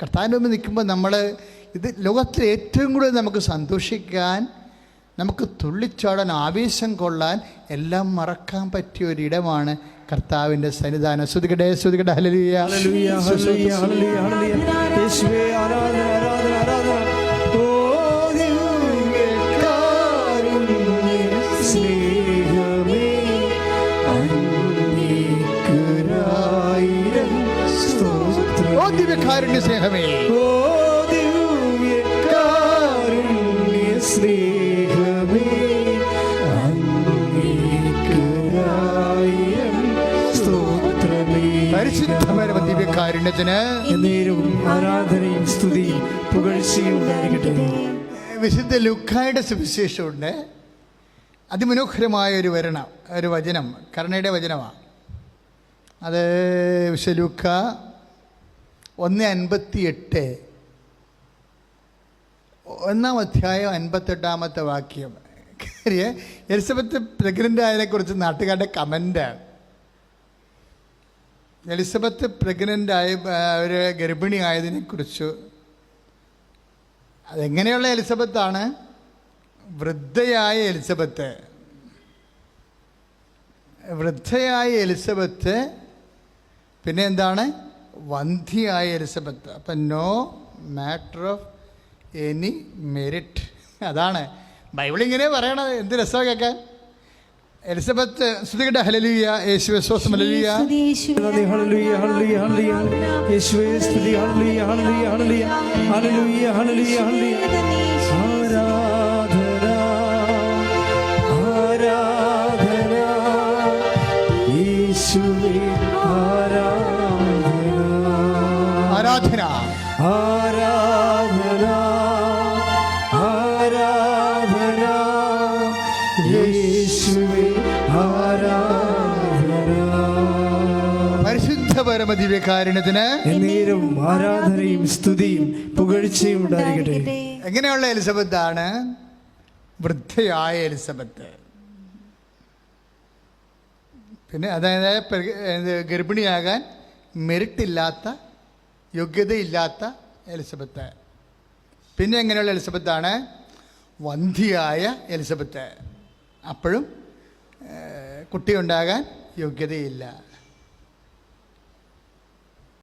കർത്താവിൻ്റെ മുമ്പ് നിൽക്കുമ്പോൾ നമ്മൾ ഇത് ലോകത്തിൽ ഏറ്റവും കൂടുതൽ നമുക്ക് സന്തോഷിക്കാൻ, നമുക്ക് തുള്ളിച്ചാടാൻ, ആവേശം കൊള്ളാൻ, എല്ലാം മറക്കാൻ പറ്റിയ ഒരിടമാണ് കർത്താവിൻ്റെ സന്നിധാനം. സ്തുതിക്കട്ടെ, സ്തുതിക്കട്ടെ, ഹല്ലേലൂയ, ഹല്ലേലൂയ, ഹല്ലേലൂയ, ഹല്ലേലൂയ, ഹല്ലേലൂയ. യേശുവേ ആരാധന, ആരാധന, ആരാധന. ഓ ദിവ്യകാരുണ്യ സ്നേഹമേ, അങ്ങേക്കൊരായിരം സ്തോത്രം. ഓ ദിവ്യകാരുണ്യ സ്നേഹമേ, ഓ ദിവ്യകാരുണ്യ സ്നേഹമേ, പരിശുദ്ധമായ ദിവ്യകാരുണ്യത്തിന് എന്നേരവും ആരാധനയും സ്തുതിയും പുകഴ്ചയും ഉണ്ടായിരിക്കട്ടെ. വിശുദ്ധ ലൂക്കായുടെ സുവിശേഷമുണ്ട്. അതിമനോഹരമായ ഒരു വചനം, കരുണയുടെ വചനമാണ്. അത് വിശുദ്ധ ലൂക്ക 1:58, 1-ാം അധ്യായം 58-ാമത്തെ വാക്യം. എലിസബത്ത് പ്രഗ്നൻ്റ് ആയതിനെക്കുറിച്ച് നാട്ടുകാരുടെ കമൻ്റാണ്. എലിസബത്ത് പ്രഗ്നൻ്റായ ഒരു ഗർഭിണി ആയതിനെക്കുറിച്ച്. അതെങ്ങനെയുള്ള എലിസബത്താണ്? വൃദ്ധയായ എലിസബത്ത്. വൃദ്ധയായ എലിസബത്ത്, പിന്നെ എന്താണ്? വന്ധ്യയായ എലിസബത്ത്. അപ്പം no matter of any merit. അതാണ് ബൈബിളിങ്ങനെ പറയണത്. എന്ത് രസമാണ് കേൾക്കാൻ. എലിസബത്ത് സ്തുതിക്കട്ടെ, ഹല്ലേലൂയ, യേശുവേ സ്തോത്രം, ഹല്ലേലൂയ, ഹല്ലേലൂയ, ഹല്ലേലൂയ, ഹല്ലേലൂയ, യേശുവേ സ്തുതി, ഹല്ലേലൂയ, ഹല്ലേലൂയ, ഹല്ലേലൂയ, ഹല്ലേലൂയ, ഹല്ലേലൂയ, ഹല്ലേലൂയ. ആരാധന, ആരാധന, യേശുവേ ആരാധന, ആരാധന, ആരാധന, ആരാധന, യേശുവേ ആരാധന. പരിശുദ്ധ പരമദിവ്യകാരുണ്യത്തിന് എന്നേരവും ആരാധനയും സ്തുതിയും പുകഴ്ചയും ഉണ്ടായിരിക്കട്ടെ. എങ്ങനെയുള്ള എലിസബത്താണ്? വൃദ്ധയായ എലിസബത്ത്. പിന്നെ അതായത് ഗർഭിണിയാകാൻ മെറിറ്റില്ലാത്ത, യോഗ്യതയില്ലാത്ത എലിസബത്ത്. പിന്നെ എങ്ങനെയുള്ള എലിസബത്താണ്? വന്ധ്യയായ എലിസബത്ത്. അപ്പോഴും കുട്ടിയുണ്ടാകാൻ യോഗ്യതയില്ല.